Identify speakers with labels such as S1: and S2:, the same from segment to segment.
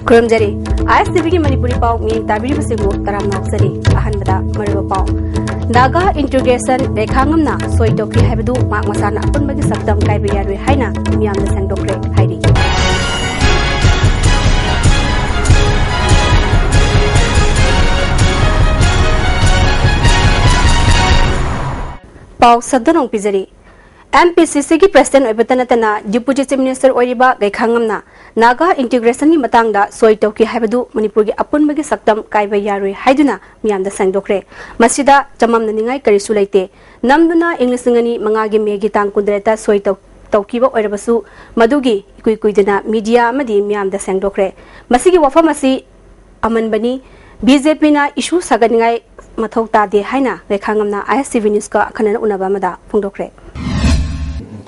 S1: Kurumjari, ISTV Manipuri Pau Ming Tabiri Basimu Taram Noxari, Ahanbada, Mariba Pau. Naga integration Rekhangamna, Soitoki Habdu, Mark Masana, Punbagi Saptam Kaibiyari Haina, Miam the Sandokre, Heidi. Pau Sadanong Pizari. MPCC ki President Oibatanatana, Deputy Chief Minister Oiba Rekhangamna, Naga integration ni matangda Soitoki Habadu, Manipuri Apunbagi Saktam Kaibiyari Haiduna, Miam the Sandokre. Masida, Jamam Ningai Karisulate, Namduna Englishingani, Mangagi Megitan Kundreta, Soitokiba Oibasu, Madugi, Kuidina, Media Madi, Miam the Sandokre. Masigi Wafamasi, Amanbani, BJP na issue Saganingai Matota de Haina, Rekhangamna, ISTV News ka Kanan Unabamada, Pundokre.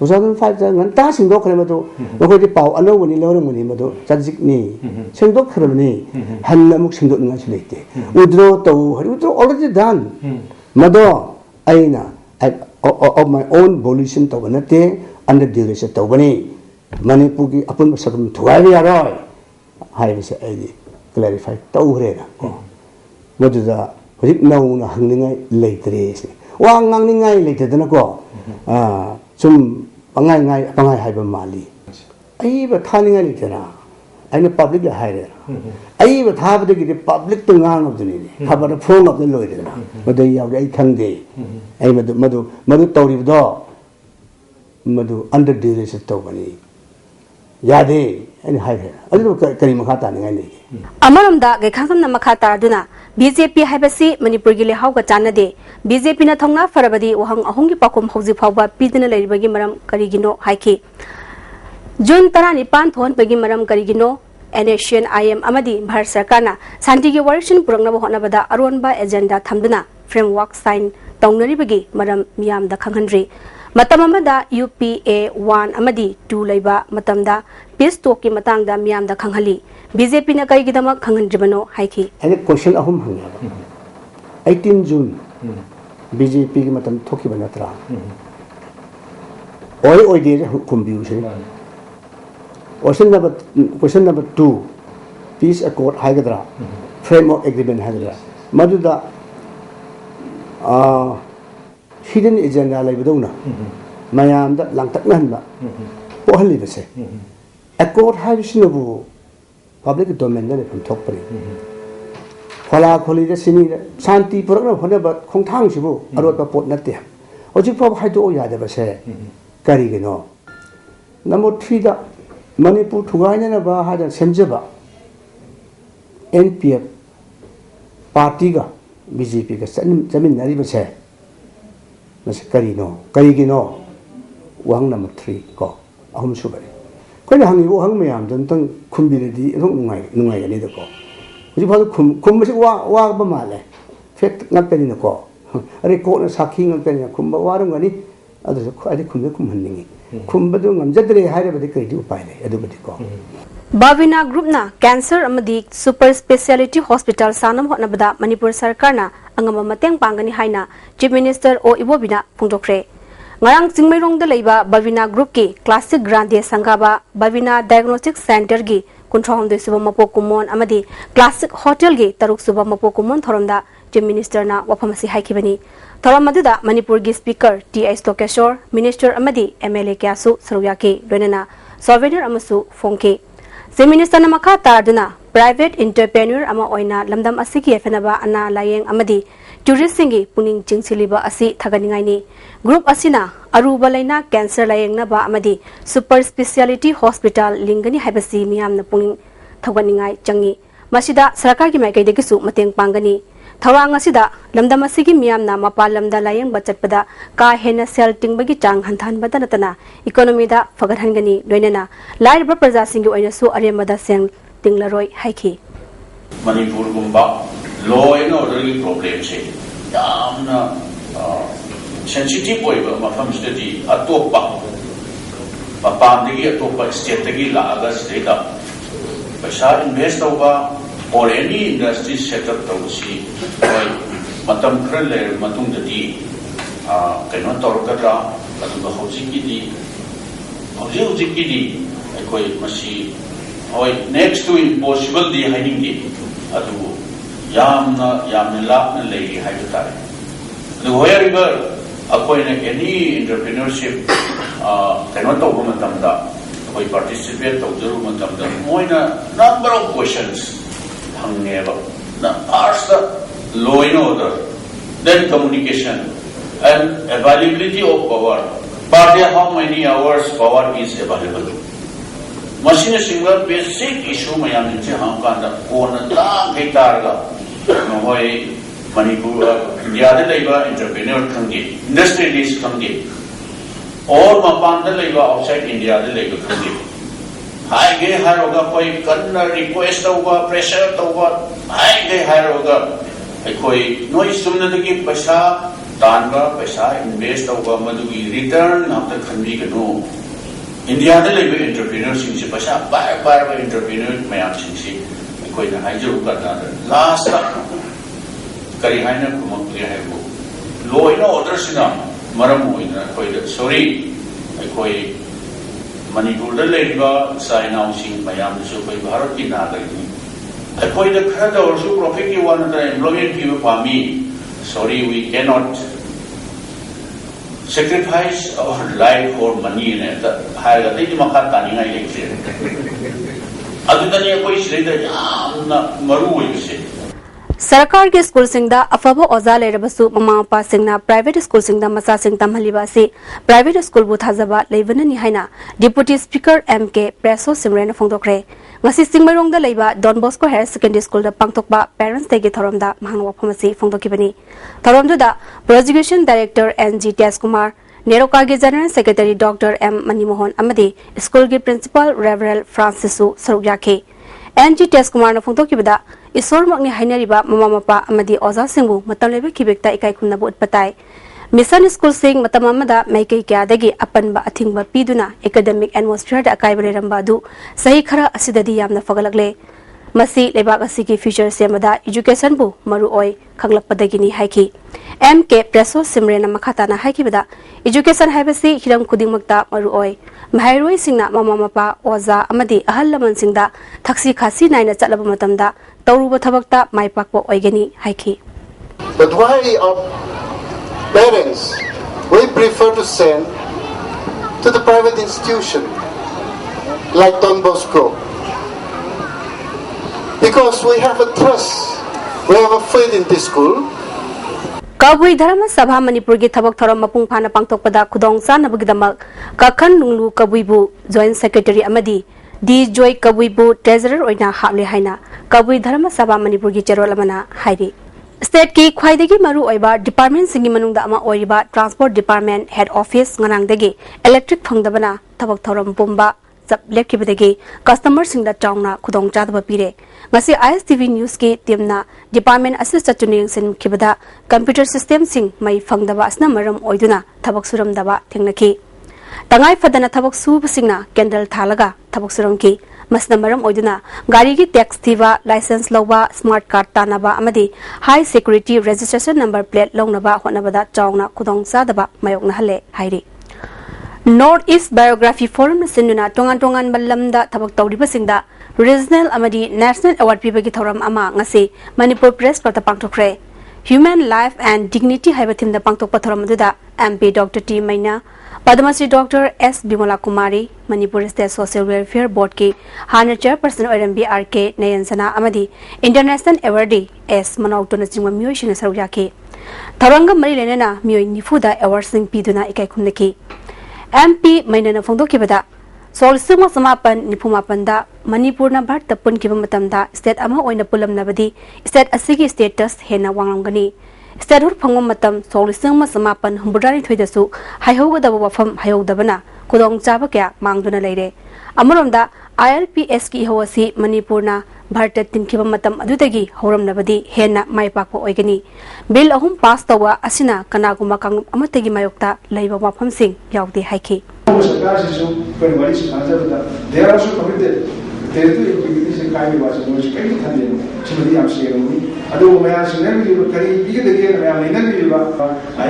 S2: 2005 ngan ta singdok khare madu nokoi di pau alo woni lorong woni madu chajik ni singdok khare ni han amuk singdok nga chleite udro to udro already done madu aina of my own volition to banate under direction to bani Manipur ki apun sakam thuai ya roi hai bise ai clarify to hre na ko madu da hojik nau na hangningai leitre se wa ngangningai leite dana ko sum pangai haiba mali ai ba thaninga ni tena ai na public la haire ai ba tha ba de public to ngang of ni khabar phone of the loi de na madu yaw ai thang de ai madu tawri do madu under direction to bani yade ai haire adu kari makha ta ni ngai ni
S1: Amaramda Gekhangamna Makata Duna BJP Habasi Manipur Gile Hauga Chanade BJP na Thongna Farabadi Wahang Ahongi Pakum Hosi Pawba Pidina Labagi Maram Karigino Haiki June Tarani Pan Thon Bagi Maram Karigino Asian IM Amadi Bhar Sarkana Santigi Warishin Purangna Honabada Arwanba Agenda Thamduna Framework Sign Tongnari Bagi Maram Miam the Kanghandri Matamamada UPA 1 Amadi 2 Laiba Matamda Peace Talk Matangda Miam the Kanghali BJP na kay gidama Kanghandribano Haiki.
S2: Any question ahum hanga 18 June BJP ki matam thoki banatra oi de kumbiu se question number 2 peace accord haigadra framework agreement haigadra maduda hidden agenda laibadona mayam da langtak nanba pohali bese accord haibisinabu public domain da from top pari khola kholi da sini shanti purakna hone ba khongthang sibu arot ba pot natte oji pop haido ya da ba se kari gino number 3 da manipur thugaina na ba ha da semje ba npf party ga bjp ga jamin nari ba se mas kari gino wang number 3 ko ahum su bari Kaya hangi wo hang mayam tentang kumbiri di nungai ni deko. Jadi pada kum masih wa ba male. Fact ngat ni deko. Are ko na sakhi ngat ni kum ba warung ni adu ade kum hanningi. Kum ba du ngam jadre haire ba de kai di upai le adu ba deko.
S1: Bavina Group na Cancer Amadi Super Speciality Hospital Sanam Hotnabada Manipur Sarkar na angama mateng pangani haina Chief Minister O Ibobina Pungdokre. Ngarang Singmairong da Laiba Bavina Group ki Classic Grande Sangaba Bavina Diagnostic Center gi Kunthong de Suba Mapo Kumon Amadi Classic Hotel gi Taruk Suba Mapo Kumon Thoramda Chief Minister na Wapamasi Haikibani Thoram Maduda Manipur gi Speaker T.I. Stokeshwar Minister Amadi MLA Kyasu Saruyaki Renana Souvenir Amasu Fonke Chief Minister na Makata Duna Private Entrepreneur Ama Oina Lamdam Asiki Fenaba Ana Layeng Amadi Tourist Singi Puning Chingsiliba Asi Thaganingai ni Group Asina Aruba Laina Cancer Layeng na ba amadi Super Speciality Hospital Lingani Habasi Miam na Puning Thaganingai Changi Masida Sarkar ki Maikai Degisu Mateng Pangani Thawang Asida Lamdam Asigi Miam na Mapalamda Layeng Bachatpada Ka Hena Sel Tingbagi Chang Hantan Badanatana Economy da Fagarhangani Loinana Lai Praja Singi Oina Su Aremada Sen Tinglaroi Haiki
S3: Manipur Gumba law and order problems yamna sensitive oiba mafam study atopa mapandigi atopa state gi laaga state paisa invest over or any industry set up to see matam khar le matung dadi kaino torkadra adu hojiki di aikoi masi next to impossible di haningi adu yamna lapna lei haidu tare adu wherever akoina any entrepreneurship cannot talk matamda we participate tawdaru matamda moina number of questions hangneba na first the law and order, then communication and availability of power. Per day, how many hours power is available? Machine single basic issue mayam inche ham kanda kona ta gitarga nohoi Manipur India de laiba entrepreneur khangi industrialist khangi or mapan de laiba outside India de laiba khangi hai ge haroga koi kanna request hoga pressure hoga hai ge haroga koi noi sumna de paisa tanba paisa invest hoga madugi return after khanbi gano India de laiba entrepreneur sing se paisa bar entrepreneur mayam sing se koi na haijo karna last kari haina kumakli haibo law and order sina maram hoina koi sorry koi Manipur da laiba sainau sing mayam su koi Bharat ki nagariki koi da khada orsu profit ki one da employment ki pami sorry we cannot sacrifice our life for money ne da haiga dei makha tani ngai lekse adu dani koi sile da yamna maru hoise
S1: सरकार के school सिंगदा अफबो ओजा लेरबसु ममा मपा सिंगना private school सिंगदा मसा सिंग तमहलिबा से प्राइवेट स्कूल बु थाजबा लेबननि हाइना डिप्यूटी स्पीकर एमके प्रेसो सिमरेन फोंदोखरे ngasi singmarong da leiba Don Bosco Higher Secondary School da pangtokba parents day ge thorom da mahangwa phomasi phongdokibani thorom da prosecution director NG Ts Kumar Neroka ge general secretary Dr M Manimohon amadi school ge principal Reverend Francis Sarukyakhe NG Ts Kumar na phongdokibada isor makni hainariba mama mapa amadi oza singbu matam lebe kibekta ikai khunna bu utpatai mission school sing matam amada maikai kya dagi apanba athingba piduna academic atmosphere da akai bare ramba du sahi khara asidadi yamna fagalagle masi lebak asigi future semada education bu maru oi khanglakpadagi ni haiki MK Preso Simren makhata na haiki bada education haibasi hiram kudingmakta maru oi mahairoi singna mama mapa oza amadi ahal laman singda thaksi khasi naina chalaba matamda tauruba thabakta maipakpo oigani haiki
S4: but why parents we prefer to send to the private institution like Don Bosco because we have a trust we have a faith in this school
S1: Kabui Dharma Sabha Manipur gi thabak thoram mapung phana pangtokpada khudong chanabgidamak kakhan nunglu kabuibu joint secretary amadi D Joy kabuibu treasurer oina haple haina Kabui Dharma Sabha Manipur gi cherol amana hairi State ki khwaidagi maru oiba department singi manungda ama oiba transport department head office nganangdagi electric phangdabana thabak thoram bomba sab lekibadagi customer singda chawna khudong chadaba pire ngasi ISTV news ki teamna department assist tuning sin kibada computer system sing mai phangdaba asna maram oiduna thabak suram daba thengnaki tangai fadana thabak sub singna candle thalaga thabak suram ki masna maram oiduna gari ki tax thiba license lowa smart card tanaba amadi high security registration number plate longnaba honabada chawna khudong sadaba mayokna hale hairi North East Biography Forum sinuna tongan balamda thabak tawriba singda regional amadi national award pibagi thoram ama ngasi Manipur Press Club pangtokre Human Life and Dignity haiba thimda pangtokpa thoram duda MP Dr T Maina Padmasri Dr S Bimola Kumari Manipur State Social Welfare Board ki Hana Chairperson ORMB RK Nayansana amadi International Awardee S Manautona Jingma Myoishina Saruyake Tharanga mari lenena myoy nifuda award sing piduna ikai khumnaki MP Mainana Fongdokibada Solsuma Samapan Nipumapanda Manipur na Bharat Tapun Kibamatanda State Ama Oina Pulam Nabadi State Asigi status Hena Wangangani State Hur Pangomatam Solsuma Samapan Humbudari Twidasu Hayoga the Wafam Hayodabana Kudong Chabaka Mangduna Lede Amaronda ILPS ki Hoasi Manipurna Bharta Tin Kibamatam Adutagi Horam Nabadi Hena Maipako Oigani Bill Ahum Pass Tawa Asina Kanaguma Kang Amatagi Mayokta Laiba Wapam Sing Yaudi Haiki
S5: They are also committed. They do implementation kind of was very kind of ꯑꯗꯨ ꯃꯌꯥꯝꯁꯤꯡꯅꯕꯤꯔꯤꯕ ꯀꯔꯤ ꯄꯤꯒꯗꯒꯦꯅ ꯃꯌꯥꯝ ꯂꯩꯅꯕꯤꯔꯤꯕ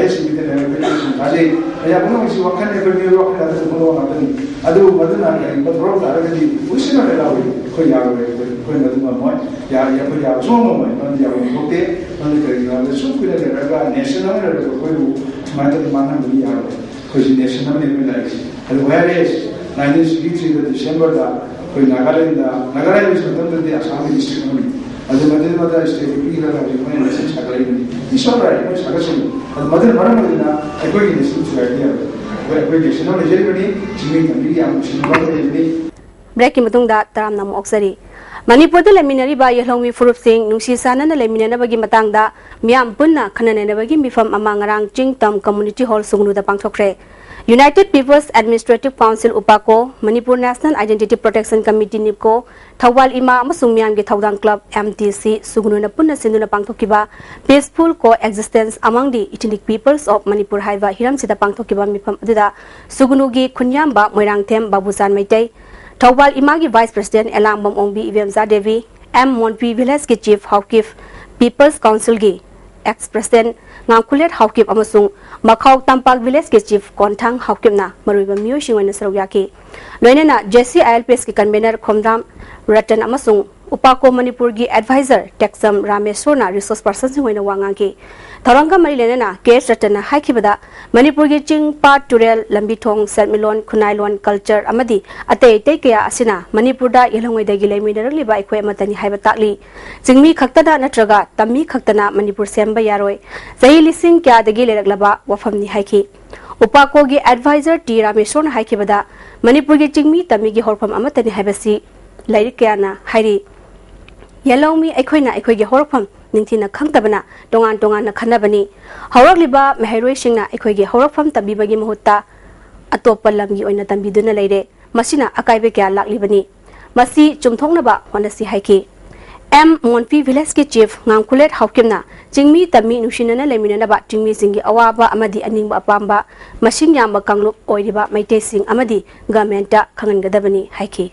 S5: ISTVꯗ ꯂꯩꯔꯤꯕ ꯊꯥꯖꯩ ꯃꯌꯥꯝ ꯄꯨꯝꯅꯃꯛꯁꯤ ꯋꯥꯈꯜ ꯑꯩꯈꯣꯏ ꯃꯤꯑꯣꯏ ꯋꯥꯈꯜ ꯑꯗꯨ ꯃꯔꯨ ꯉꯥꯛꯇꯅꯤ ꯑꯗꯨ ꯃꯗꯨꯅ ꯀꯔꯤꯒꯨꯝꯕ ꯊꯧꯔꯝ ꯇꯥꯔꯒꯗꯤ ꯎꯁꯤꯟꯅ ꯂꯥꯎꯏ ꯑꯩꯈꯣꯏ ꯌꯥꯔꯣꯏ ꯑꯩꯈꯣꯏ ꯃꯗꯨ ꯉꯝꯃꯣꯏ ꯌꯥꯔꯤ ꯑꯩꯈꯣꯏ ꯌꯥꯕ ꯁꯨꯡ ꯉꯝꯃꯣꯏ ꯃꯔꯝꯗꯤ ꯌꯥꯕ ꯊꯣꯛꯇꯦ ꯃꯔꯝꯗꯤ ꯀꯔꯤꯒꯤꯅꯣ ꯍꯥꯏꯕꯗ ꯁꯨꯝ ꯀꯨꯏꯅ ꯂꯩꯔꯒ ꯅꯦꯁꯟ ꯑꯃ ꯂꯩꯔꯒ ꯑꯩꯈꯣꯏꯕꯨ ꯁꯨꯃꯥꯏꯅ ꯇꯧꯗꯤ ꯃꯥꯡꯍꯟꯕꯗꯤ ꯌꯥꯔꯣꯏ ꯑꯩꯈꯣꯏꯁꯤ ꯅꯦꯁꯟ ꯑꯃꯅꯤ ꯑꯩꯈꯣꯏ ꯂꯥꯏꯔꯤꯛꯁꯤ ꯑꯗꯨ ꯋꯦꯔꯦꯁ 1963 ꯗꯤꯁꯦꯝꯕꯔꯗ ꯑꯩꯈꯣꯏ ꯅꯥꯒꯥꯂꯦꯟꯒꯤ ꯃꯇꯝꯗꯗꯤ ꯑꯁꯥꯝꯒꯤ ꯗꯤꯁꯇ꯭ꯔꯤꯛ ꯑꯃꯅꯤ ꯑꯗꯨ ꯃꯗꯨꯃꯗ ꯁ꯭ꯇꯦꯠ ꯄꯤꯔꯒ ꯍꯧꯖꯤꯛ ꯃꯣꯏꯅ ꯅꯦꯁꯟ ꯁꯥꯒꯠꯂꯛꯏꯕꯅꯤ ꯏꯁꯣꯔ ꯃꯣꯏ ꯁꯥꯒꯠꯁꯤꯅꯤ ꯑꯗꯨ ꯃꯗꯨꯅ ꯃꯔꯝ ꯑꯣꯏꯗꯨꯅ ꯑꯩꯈꯣꯏꯒꯤ ꯅꯦꯁꯟ ꯁꯨꯒꯥꯏꯕꯗꯤ ꯌꯥꯔꯣꯏ ꯑꯩꯈꯣꯏ ꯅꯦꯁꯟ ꯑꯃ ꯂꯩꯖꯔꯤꯕꯅꯤ ꯆꯤꯡꯃꯤ ꯇꯝꯕꯤꯒꯤ ꯌꯥꯝ ꯅꯨꯡꯁꯤꯅꯕ ꯂꯩꯔꯤꯕꯅꯤ
S1: ब्रेक मतुंगदा तरामना मोक्सरी मणिपुर द लेमिनरिबा यहलोंमी फुरुपसिंग नुंसी सानना लेमिननबगी मतंगदा मियाम पुन्ना खननेनबगी मिफम अमा ngarang chingtam community hall sungnuda pangthokre United People's Administrative Council Upako Manipur National Identity Protection Committee Nipko Thawal Ima amasung miyam gi Thawdang Club MTC sugununa punna sinduna pangthokiba peaceful coexistence among the ethnic peoples of Manipur haiba hiram sida pangthokiba mifam aduda sugunugi khunyamba moirangthem babusan maitai Thawal Imagi Vice President Elangbam Ongbi Ivemza Devi M Monpi Village ki Chief Hawkif People's Council gi Ex President Ngangkulet Hawkip amasung Makhaw Tampak Village ki Chief Konthang Hawkipna maruiba miyo shingwana saruyaki loinena JCILPS ki convener Khomram Ratan amasung Upako Manipur gi advisor Texam Rameshwarna resource person singwaina wangangi Tharanga Marilena Case Ratana Haikibada Manipur gi Ching Part Turel Lambithong Sermilon Khunailon Culture Amadi Atei Tekaya Asina Manipur da Yelongwei dagi leminarali ba ikhoi amatani haiba takli Jingmi khaktada natraga Tammi khaktana Manipur semba yaroi Zahi lising kya dagi leraklaba wafamni haiki Upako gi advisor T Rameshwarna haikibada Manipur gi Chingmi Tammi gi horpham amatani haibasi Lairik kayana hairi Yelongmi aikhoina aikhoigi horpham Ningthina khangtabana tongan na khanabani hawragliba mehairoi singna aikhoigi hawrafam tambibagi mahutta atoppa lamgi oina tambiduna leire masina akaibe kya laklibani masi chumthongnaba honasi haiki M Monpi Village ki Chief Ngangkulet Hawkimna Jingmi Tammi Nushinana leminana ba Jingmi singi awaba amadi aningba apamba masing yamba kanglup oiriba maite sing amadi governmenta khangangadabani haiki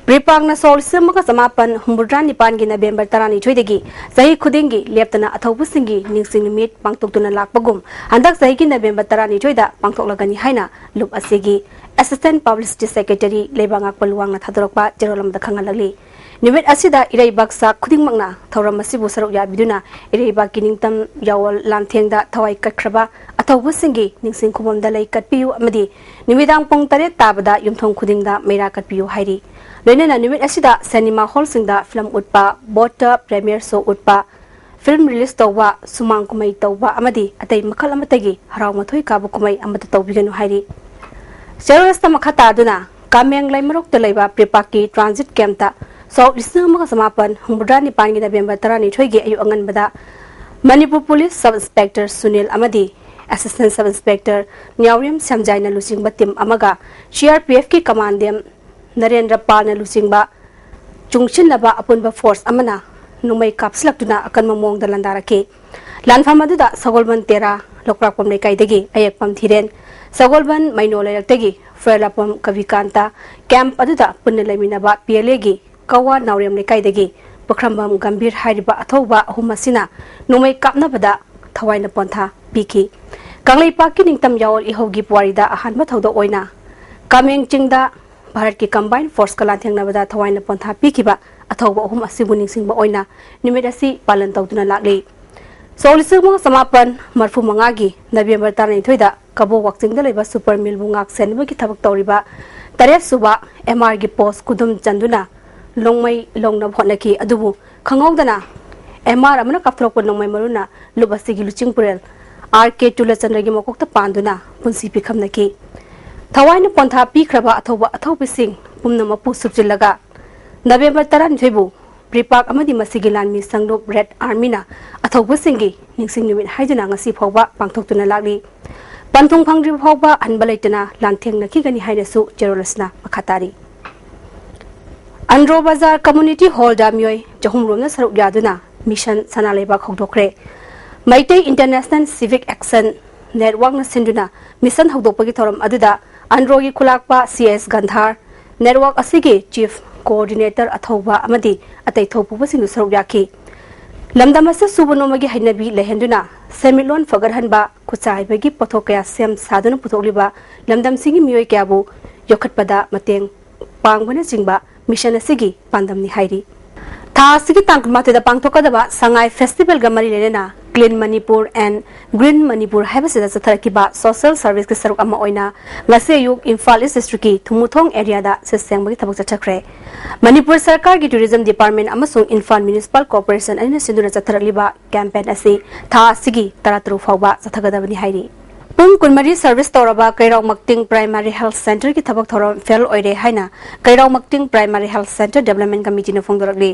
S1: Pripangna sol semaga samapan humbudran nipan gi November tarani choidegi sahi khudingi leptana athaubu singi ningsing nimit pangtoktuna lakpagum handak sahi gi November tarani choida pangtoklagani haina lup asigi Assistant Publicity Secretary Lebangak Palwangna thadorokpa jerolam da khangalali nimit asida ireibak sa khudingmakna thauram masibu saruk ya biduna ireibak kiningtam yawal lamthengda thawai katkraba athaubu singi ningsing khumom da lai katpiu amadi nimidang pong tare tabada yumthong khudingda meira katpiu hairi Loinena nimit asida cinema hall singda film utpa bota premiere show utpa film release tawwa sumang kumai tawwa amadi atai makhal amatagi haraw mathoi kabu kumai amata tawbiganu hairi Serasta makhata aduna kameng laimarok telaiba prepaki transit camp ta so lisnama samapan humbudra ni pangi November tarani thoigi ayu angan bada Manipur Police Sub Inspector Sunil amadi Assistant Sub Inspector Nyawrim Samjaina lusing batim amaga CRPF ki commandem Narendra Palna lusingba Chungshin laba apunba force amana numai kapslaktuna akan mamong dalandarake lanfamaduda sagolban tera lokrakpam lekaidegi ayakpam thiren sagolban mainolayaktegi ferlapam kavikanta camp aduda punna leminaba PLA gi kawa naurem lekaidegi pakrambam gambir hariba athauba ahumasina numai kapnabada thawaina pontha piki kanglei paki ningtam yawol ihogi puarida ahanba thauda oina kameng chingda Bharat ki combined force kala thengnabada thawaina pontha pikiba athauba ahum asibu ningsingba oina nimedasi palan tawduna lakli solismo samapan marfu mangagi November tarani thoida kabo wakching da leba super mill bungak senba ki thabak tawriba taret suba MR gi post kudum chanduna longmai longnab honaki adubu khangogdana MR amana kapthrok longmai maruna lubasi gi luching purel RK Tulachandra gi mokokta panduna punsi pikhamnaki Thawaina pontha pikraba athaupising pumna mapu subjilaga November taran thoibu Pripak amadi masigi lanmi sanglup Red Army na athaupisingi ningsing nimit haiduna ngasi phawba pangthoktuna lakli panthung phangri phawba anbalaitana lanthengna khigani hainasu jerolasna makhatari Andro Bazar Community Hall da myoi jahumromna saruk yaduna mission sanaleba khogdokre Maitei International Civic Action Network na sinduna mission hogdokpagi thoram aduda Androgi Kulakpa CS Gandhar Network asigi Chief Coordinator Athauba amadi atai thopu basinu saruk yaki lamdamasa subonoma gi hainabi lehenduna semilon fagarhanba kuchai bagi pothokya sem saduna putholiba lamdam singi miyoi kyabu yokhatpada mateng pangbana jingba mission asigi pandamni hairi tha asigi tangmate da pangthokadaba sangai festival gamari lenena Clean Manipur and Green Manipur haibasida chatharakiba social service ki saruk ama oina ngase yuk Imphal East District ki Thumuthong area da sesengba gi thabak chathakre Manipur Sarkar ki Tourism Department amasung Imphal Municipal Corporation anina sinduna chatharaliba campaign asi tha asigi taratru phawba chathagadabani hairi Pung Kunmari service toraba Kairau Makting Primary Health Center ki thabak thorom fail oire haina Kairau Makting Primary Health Center Development Committee na phongdoragli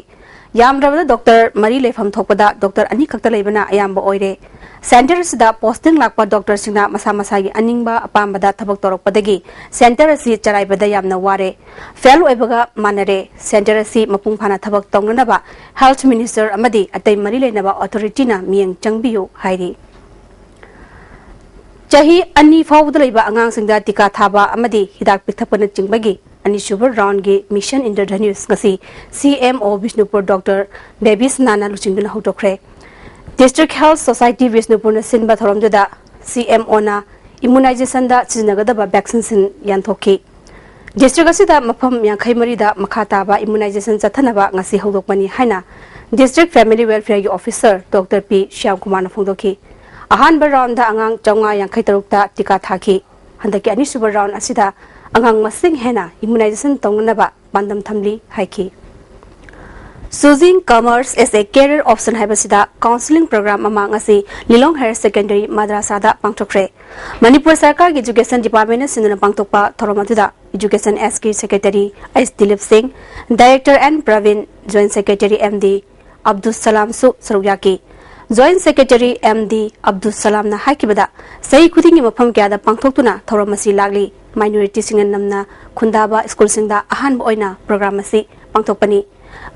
S1: Yamrabada Dr. Mari Lefam Thokpada Dr. Ani Kakta Lebana Ayamba Oire Center Sida posting lakpa Dr. Singna Masa Masagi Aningba Apambada Thabak Torokpadagi Center Si Charaibada Yamna Ware Fail Oibaga Manare Center Si Mapung Phana Thabak Tongnaba Health Minister Amadi Atay Mari Lenaba Authority na Mieng Changbiyu Hairi Chahi Ani Fawda Leba Angang Singda Tika Thaba Amadi Hidak Pithapana Chingbagi Ani Super Round Ge Mission Interdhanus Ngasi CMO Vishnupur Dr. Babies Nana Luchingduna Hotokre District Health Society Vishnupur na Sinba Thoromduda CMO na immunization da Chinagadaba vaccines Yantoki District Asida Mapam Yankaimari da Makata ba immunization Zathanaba Ngasi Hodokmani Haina District Family Welfare Officer Dr. P. Shyam Kumar na Phongdoki Ahanba round da Angang Chonga Yankaitarukta Tika Thaki Handaki Ani Super Round Asida Angang masing hena immunization tongnaba bandam thamli haiki Choosing commerce as a career option haibasida counseling program amang asi Lilong Higher Secondary Madrasa da pangthokre Manipur Sarkar Education Department sinuna pangthokpa thoromaduda Education SK Secretary S Dilip Singh Director and Praveen Joint Secretary MD Abdul Salam Su Saruyaki Joint Secretary MD Abdul Salam na haikibada sai khudingi mafam kya da pangthoktuna thoromasi lagli minority singan namna khundaba school singda ahan oina program asi pangthokpani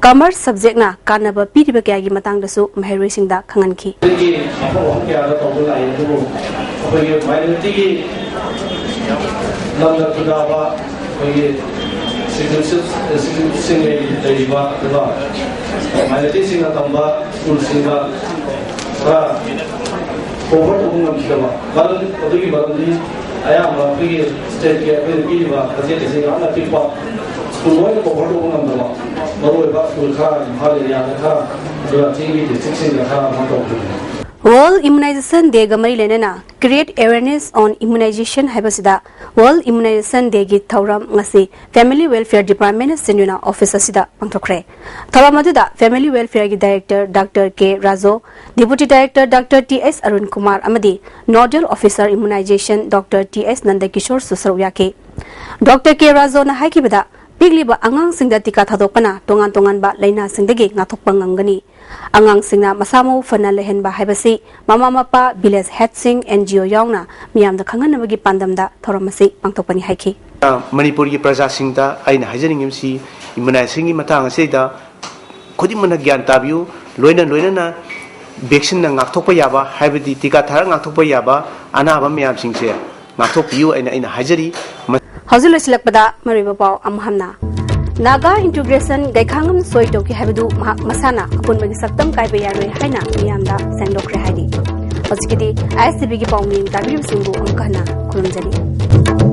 S1: commerce subject na kanaba piriba kya gi matang dasu maheroi singda khanganki
S6: I am a free state here, facility, I'm a people. School work for one of them. No way school car, holiday, and the car. You are TV, 16 the car,
S1: World Immunization Day Gamari Lenena create awareness on immunization haibasida World Immunization Day gi thauram ngasi Family Welfare Department Senuna Office asida pangthokre thawamaduda Family Welfare gi Director Dr. K. Razo Deputy Director Dr. T.S. Arun Kumar amadi Nodal Officer Immunization Dr. T.S. Nandakishore Susaruyake Dr. K. Razo na haikibada Pigliba angang singda tika thadokpana tongan ba laina singdagi ngathokpa ngangani angang singna masamo fana lehen ba haibasi mama mapa village head sing NGO yaungna miyamda khanganabagi pandamda thoramasi pangthokpani haiki
S7: Manipur gi praja singda aina hajaningimsi immunization gi matang asida khudimana gyan tabiu loina na vaccine na ngakthokpa yaba haibadi tika thara ngakthokpa yaba anaba miyam singse ngakthokpiu aina hajari
S1: Hazul silakpada maribapau amhamna Naga integration gaikhangam soitoki habdu masana apun magi saktam kaibe yarwe haina miyamda sendokre haidi Hozikidi ISTV gi pawmi tabiru singbu amkana kurumjani